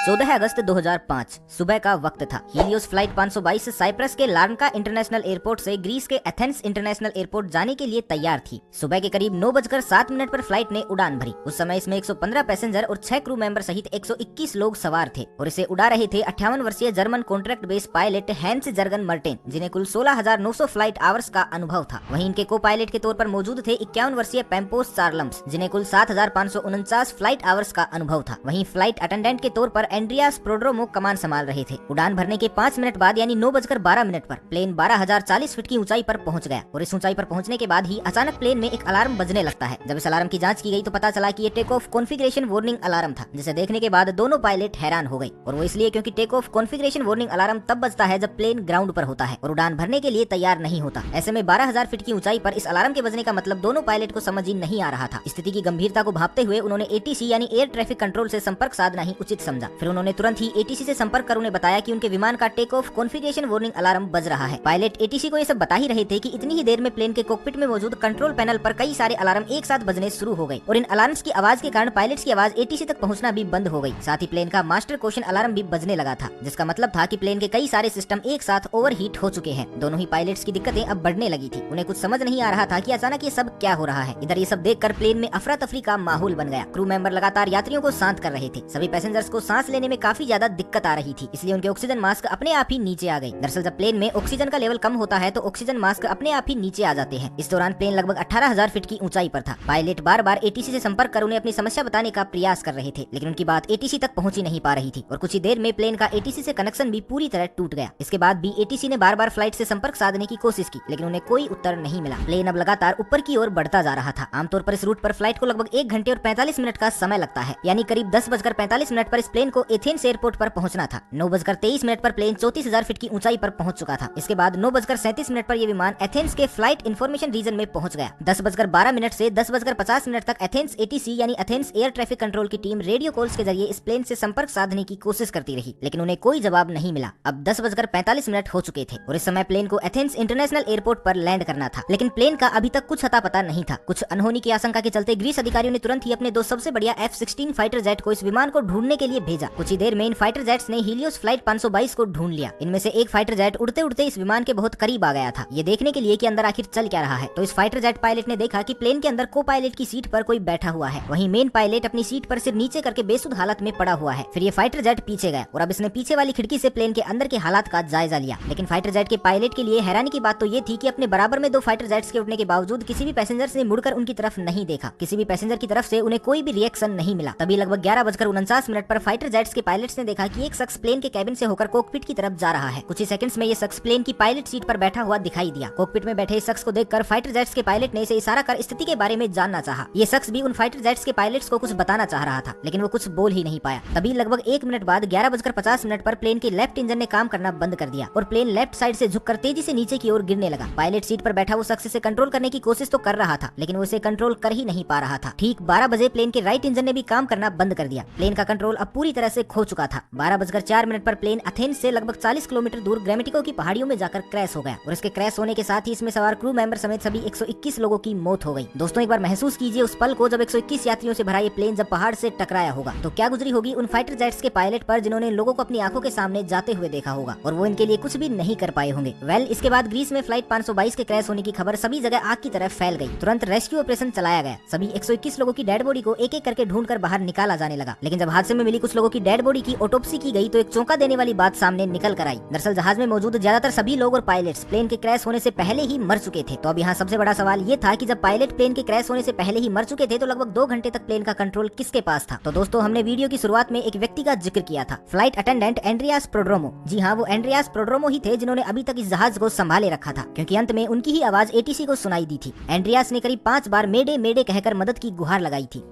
14 अगस्त 2005 सुबह का वक्त था। हीलियोस फ्लाइट 522 साइप्रस के लार्नका इंटरनेशनल एयरपोर्ट से ग्रीस के एथेंस इंटरनेशनल एयरपोर्ट जाने के लिए तैयार थी। सुबह के करीब 9:07 पर फ्लाइट ने उड़ान भरी। उस समय इसमें 115 पैसेंजर और 6 क्रू मेंबर सहित 121 लोग सवार थे और इसे उड़ा रहे थे 58 वर्षीय German contract base pilot Hans Jurgen Merten, जिन्हें कुल 16,900 फ्लाइट आवर्स का अनुभव था। वहीं इनके को पायलट के तौर पर मौजूद थे 51 वर्षीय पेम्पोस चार्लम्स, जिन्हें कुल 7,549 फ्लाइट आवर्स का अनुभव था। वहीं फ्लाइट अटेंडेंट के तौर पर एंड्रियास प्रोड्रोमो कमान संभाल रहे थे। उड़ान भरने के 5 मिनट बाद यानी 9:12 पर प्लेन 12,040 फीट की ऊंचाई पर पहुंच गया और इस ऊंचाई पर पहुंचने के बाद ही अचानक प्लेन में एक अलार्म बजने लगता है। जब इस अलार्म की जांच की गई तो पता चला कि ये take off configuration warning alarm था, जिसे देखने के बाद दोनों पायलट हैरान हो गए। और वो इसलिए क्योंकि take off configuration warning alarm तब बजता है जब प्लेन ग्राउंड पर होता है और उड़ान भरने के लिए तैयार नहीं होता। ऐसे में 12,000 फीट की ऊंचाई पर इस अलार्म के बजने का मतलब दोनों पायलट को समझ ही नहीं आ रहा था। स्थिति की गंभीरता को भांपते हुए उन्होंने एटीसी यानी एयर ट्रैफिक कंट्रोल से संपर्क साधना ही उचित समझा। फिर उन्होंने तुरंत ही एटीसी से संपर्क कर उन्हें बताया कि उनके विमान का take off configuration warning alarm बज रहा है। पायलट एटीसी को ये सब बता ही रहे थे कि इतनी ही देर में प्लेन के कॉकपिट में मौजूद कंट्रोल पैनल पर कई सारे अलार्म एक साथ बजने शुरू हो गए और इन अलार्म्स की आवाज के कारण पायलट्स की आवाज एटीसी तक पहुंचना भी बंद हो गई। साथ ही प्लेन का मास्टर क्वेश्चन अलार्म भी बजने लगा था, जिसका मतलब था कि प्लेन के कई सारे सिस्टम एक साथ ओवरहीट हो चुके हैं। दोनों ही पायलट्स की दिक्कतें अब बढ़ने लगी थी। उन्हें कुछ समझ नहीं आ रहा था कि अचानक ये सब क्या हो रहा है। इधर ये सब देखकर प्लेन में अफरा तफरी का माहौल बन गया। क्रू मेंबर लगातार यात्रियों को शांत कर रहे थे। सभी पैसेंजर्स को सांस लेने में काफी ज्यादा दिक्कत आ रही थी, इसलिए उनके ऑक्सीजन मास्क अपने आप ही नीचे आ गए। दरअसल जब प्लेन में ऑक्सीजन का लेवल कम होता है तो ऑक्सीजन मास्क अपने आप ही नीचे आ जाते हैं। इस दौरान प्लेन लगभग 18,000 फीट की ऊंचाई पर था। पायलट बार बार एटीसी से संपर्क कर उन्हें अपनी समस्या बताने का प्रयास कर रहे थे, लेकिन उनकी बात एटीसी तक पहुंच ही नहीं पा रही थी और कुछ ही देर में प्लेन का एटीसी से कनेक्शन भी पूरी तरह टूट गया। इसके बाद भी एटीसी ने बार बार फ्लाइट से संपर्क साधने की कोशिश की, लेकिन उन्हें कोई उत्तर नहीं मिला। प्लेन अब लगातार ऊपर की ओर बढ़ता जा रहा था। आमतौर पर इस रूट पर फ्लाइट को लगभग 1 घंटे और 45 मिनट का समय लगता है, यानी करीब 10:45 पर इस प्लेन को एथेंस एयरपोर्ट पर पहुंचना था। 9:23 पर प्लेन 34,000 फीट की ऊंचाई पर पहुंच चुका था। इसके बाद 9:37 पर यह विमान एथेंस के फ्लाइट इंफॉर्मेशन रीजन में पहुंच गया। 10:12 से 10:50 तक एथेंस एटीसी यानी एथेंस एयर ट्रैफिक कंट्रोल की टीम रेडियो कॉल्स के जरिए इस प्लेन से संपर्क साधने की कोशिश करती रही, लेकिन उन्हें कोई जवाब नहीं मिला। अब 10:45 हो चुके थे और इस समय प्लेन को एथेंस इंटरनेशनल एयरपोर्ट पर लैंड करना था, लेकिन प्लेन का अभी तक कुछ अता पता नहीं था। कुछ अनहोनी की आशंका के चलते ग्रीस अधिकारियों ने तुरंत ही अपने 2 सबसे बढ़िया F-16 फाइटर जेट को इस विमान को ढूंढने के लिए भेजा। कुछ ही देर में इन फाइटर जेट्स ने हीलियोस फ्लाइट 522 को ढूंढ लिया। इनमें से एक फाइटर जेट उड़ते उड़ते इस विमान के बहुत करीब आ गया था, ये देखने के लिए कि अंदर आखिर चल क्या रहा है। तो इस फाइटर जेट पायलट ने देखा कि प्लेन के अंदर को पायलट की सीट पर कोई बैठा हुआ है। वहीं मेन पायलट अपनी सीट पर सिर नीचे करके बेसुध हालत में पड़ा हुआ है। फिर ये फाइटर जेट पीछे गया और अब इसने पीछे वाली खिड़की से प्लेन के अंदर के हालात का जायजा लिया। लेकिन फाइटर जेट के पायलट के लिए हैरानी की बात तो ये थी कि अपने बराबर में 2 फाइटर जेट्स के उठने के बावजूद किसी भी पैसेंजर ने मुड़कर उनकी तरफ नहीं देखा। किसी भी पैसेंजर की तरफ से उन्हें कोई भी रिएक्शन नहीं मिला। तभी लगभग 11:49 पर फाइटर जेट्स के पायलट्स ने देखा कि एक शख्स प्लेन के कैबिन से होकर कॉकपिट की तरफ जा रहा है। कुछ ही सेकंड्स में ये शख्स प्लेन की पायलट सीट पर बैठा हुआ दिखाई दिया। कॉकपिट में बैठे इस शख्स को देखकर फाइटर जेट्स के पायलट ने इसे इशारा कर स्थिति के बारे में जानना चाहा। ये शख्स भी उन फाइटर जेट्स के पायलट्स को कुछ बताना चाह रहा था, लेकिन वो कुछ बोल ही नहीं पाया। तभी लगभग 1 मिनट बाद 11:50 पर प्लेन के लेफ्ट इंजन ने काम करना बंद कर दिया और प्लेन लेफ्ट साइड से झुककर तेजी से नीचे की ओर गिरने लगा। पायलट सीट पर बैठा वो शख्स इसे कंट्रोल करने की कोशिश तो कर रहा था, लेकिन वो इसे कंट्रोल कर ही नहीं पा रहा था। ठीक 12 बजे प्लेन के राइट इंजन ने भी काम करना बंद कर दिया। प्लेन का कंट्रोल अब पूरी तरह से खो चुका था। 12:04 पर प्लेन एथेंस से लगभग 40 किलोमीटर दूर ग्रामेटिको की पहाड़ियों में जाकर क्रैश हो गया और इसके क्रैश होने के साथ ही इसमें सवार क्रू मेंबर समेत सभी 121 लोगों की मौत हो गई। दोस्तों, एक बार महसूस कीजिए उस पल को जब 121 यात्रियों से भरा ये प्लेन जब पहाड़ से टकराया होगा तो क्या गुजरी होगी उन फाइटर जेट्स के पायलट पर, जिन्होंने लोगों को अपनी आंखों के सामने जाते हुए देखा होगा और वो इनके लिए कुछ भी नहीं कर पाए होंगे। इसके बाद ग्रीस में फ्लाइट 522 के क्रैश होने की खबर सभी जगह आग की तरह फैल गई। तुरंत रेस्क्यू ऑपरेशन चलाया गया। सभी 121 लोगों की डेड बॉडी को एक एक करके ढूंढकर बाहर निकाला जाने लगा। लेकिन जब हादसे में मिली कुछ लोगों की डेड बॉडी की ऑटोप्सी की गई तो एक चौंका देने वाली बात सामने निकल कर आई। दरअसल जहाज में मौजूद ज्यादातर सभी लोग और पायलट्स प्लेन के क्रैश होने से पहले ही मर चुके थे। तो अब यहाँ सबसे बड़ा सवाल ये था कि जब पायलट प्लेन के क्रैश होने से पहले ही मर चुके थे तो लगभग 2 घंटे तक प्लेन का कंट्रोल किसके पास था। तो दोस्तों, हमने वीडियो की शुरुआत में एक व्यक्ति का जिक्र किया था, फ्लाइट अटेंडेंट एंड्रियास प्रोड्रोमो। जी हाँ, वो एंड्रियास प्रोड्रोमो ही थे जिन्होंने अभी तक इस जहाज को संभाले रखा था, क्योंकि अंत में उनकी ही आवाज एटीसी को सुनाई दी थी। एंड्रियास ने करीब 5 बार मेडे मेडे कहकर मदद की गुहार लगाई थी।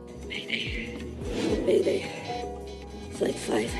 Mayday. Flight 5.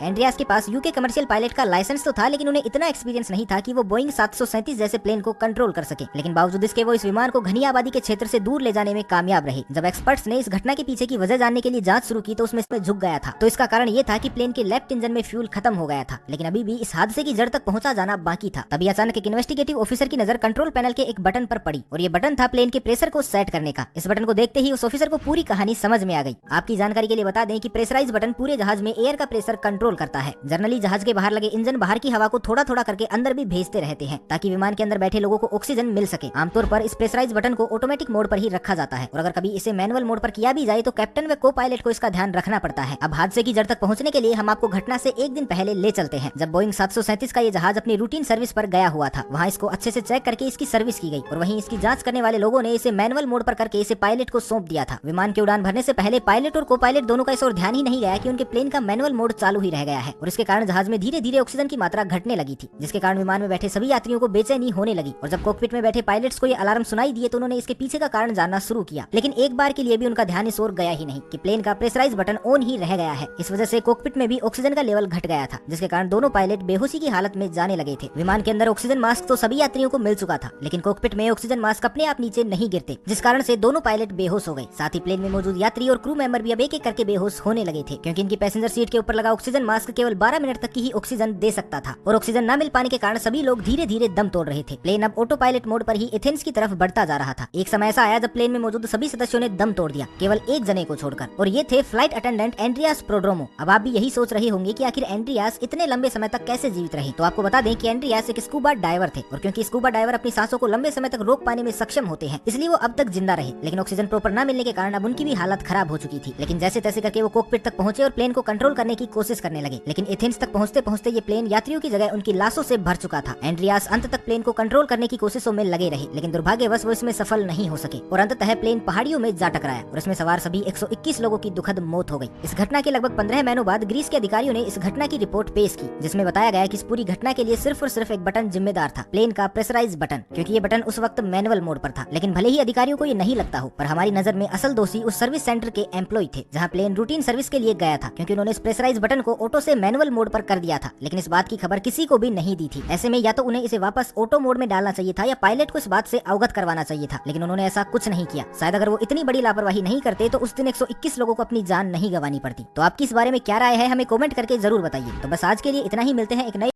एंड्रियास के पास यूके कमर्शियल पायलट का लाइसेंस तो था, लेकिन उन्हें इतना एक्सपीरियंस नहीं था कि वो बोइंग 737 जैसे प्लेन को कंट्रोल कर सके। लेकिन बावजूद इसके वो इस विमान को घनी आबादी के क्षेत्र से दूर ले जाने में कामयाब रहे। जब एक्सपर्ट्स ने इस घटना के पीछे की वजह जानने के लिए जांच शुरू की तो उसमें झुक गया था। तो इसका कारण ये था कि प्लेन के लेफ्ट इंजन में फ्यूल खत्म हो गया था, लेकिन अभी भी इस हादसे की जड़ तक पहुंचा जाना बाकी था। तभी अचानक एक इन्वेस्टिगेटिव ऑफिसर की नजर कंट्रोल पैनल के एक बटन पर पड़ी और ये बटन था प्लेन के प्रेशर को सेट करने का। इस बटन को देखते ही उस ऑफिसर को पूरी कहानी समझ में आ गई। आपकी जानकारी के लिए बता दें कि प्रेशराइज बटन पूरे जहाज में एयर का प्रेशर कंट्रोल करता है। जनरली जहाज के बाहर लगे इंजन बाहर की हवा को थोड़ा थोड़ा करके अंदर भी भेजते रहते हैं ताकि विमान के अंदर बैठे लोगों को ऑक्सीजन मिल सके। आमतौर पर इस प्रेशराइज बटन को ऑटोमेटिक मोड पर ही रखा जाता है और अगर कभी इसे मैनुअल मोड पर किया भी जाए तो कैप्टन व को पायलट को इसका ध्यान रखना पड़ता है। अब हादसे की जड़ तक पहुंचने के लिए हम आपको घटना से एक दिन पहले ले चलते हैं, जब बोइंग 737 का ये जहाज अपनी रूटीन सर्विस पर गया हुआ था। वहाँ इसको अच्छे से चेक करके इसकी सर्विस की गई और वहीं इसकी जांच करने वाले लोगों ने इसे मैनुअल मोड पर करके इसे पायलट को सौंप दिया था। विमान की उड़ान भरने से पहले पायलट और को पायलट दोनों का इस ओर ध्यान ही नहीं गया कि उनके प्लेन का मैनुअल मोड चालू ही रह गया है और इसके कारण जहाज में धीरे धीरे ऑक्सीजन की मात्रा घटने लगी थी, जिसके कारण विमान में बैठे सभी यात्रियों को बेचैनी होने लगी। और जब कॉकपिट में बैठे पायलट्स को ये अलार्म सुनाई दिए तो उन्होंने इसके पीछे का कारण जानना शुरू किया, लेकिन एक बार के लिए भी उनका ध्यान इस ओर गया ही नहीं कि प्लेन का प्रेशराइज बटन ऑन ही रह गया है। इस वजह से कॉकपिट में भी ऑक्सीजन का लेवल घट गया था, जिसके कारण दोनों पायलट बेहोशी की हालत में जाने लगे थे। विमान के अंदर ऑक्सीजन मास्क तो सभी यात्रियों को मिल चुका था, लेकिन कॉकपिट में ऑक्सीजन मास्क अपने आप नीचे नहीं गिरते, जिस कारण से दोनों पायलट बेहोश हो गए। साथ ही प्लेन में मौजूद यात्री और क्रू मेंबर भी अब एक एक करके बेहोश होने लगे थे, क्योंकि इनकी पैसेंजर सीट के ऊपर लगा ऑक्सीजन मास्क केवल 12 मिनट तक की ही ऑक्सीजन दे सकता था और ऑक्सीजन न मिल पाने के कारण सभी लोग धीरे धीरे दम तोड़ रहे थे। प्लेन अब ऑटो पायलट मोड पर ही एथेंस की तरफ बढ़ता जा रहा था। एक समय ऐसा आया जब प्लेन में मौजूद सभी सदस्यों ने दम तोड़ दिया, केवल एक जने को छोड़कर, और ये थे फ्लाइट अटेंडेंट एंड्रियास प्रोड्रोमो। अब आप भी यही सोच रहे होंगे कि आखिर एंड्रियास इतने लंबे समय तक कैसे जीवित रहे। तो आपको बता दें कि एंड्रियास एक स्कूबा डाइवर थे और क्योंकि स्कूबा डाइवर अपनी सांसों को लंबे समय तक रोक पाने में सक्षम होते हैं, इसलिए वो अब तक जिंदा रहे। लेकिन ऑक्सीजन प्रॉपर न मिलने के कारण अब उनकी भी हालत खराब हो चुकी थी। लेकिन जैसे तैसे करके वो कॉकपिट तक पहुंचे और प्लेन को कंट्रोल करने की कोशिश करने लगे। लेकिन एथेंस तक पहुंचते पहुंचते ये प्लेन यात्रियों की जगह उनकी लाशों से भर चुका था। एंड्रियास अंत तक प्लेन को कंट्रोल करने की कोशिशों में लगे रहे, लेकिन दुर्भाग्यवश वो इसमें सफल नहीं हो सके और अंततः प्लेन पहाड़ियों में जा टकराया और इसमें सवार सभी 121 लोगों की दुखद मौत हो गई। इस घटना के लगभग 15 महीनों बाद ग्रीस के अधिकारियों ने इस घटना की रिपोर्ट पेश की, जिसमें बताया गया कि इस पूरी घटना के लिए सिर्फ और सिर्फ एक बटन जिम्मेदार था, प्लेन का प्रेशराइज बटन, क्योंकि ये बटन उस वक्त मैनुअल मोड पर था। लेकिन भले ही अधिकारियों को ये नहीं लगता हो, पर हमारी नजर में असल दोषी उस सर्विस सेंटर के एम्प्लॉय थे, जहाँ प्लेन रूटीन सर्विस के लिए गया था, क्योंकि उन्होंने इस प्रेशराइज बटन को ऑटो से मैनुअल मोड पर कर दिया था। लेकिन इस बात की खबर किसी को भी नहीं दी थी। ऐसे में या तो उन्हें इसे वापस ऑटो मोड में डालना चाहिए था या पायलट को इस बात से अवगत करवाना चाहिए था, लेकिन उन्होंने ऐसा कुछ नहीं किया। शायद अगर वो इतनी बड़ी लापरवाही नहीं करते तो उस दिन 121 लोगों को अपनी जान नहीं गंवानी पड़ती। तो आपकी इस बारे में क्या राय है, हमें कमेंट करके जरूर बताइए। तो बस आज के लिए इतना ही, मिलते हैं एक नए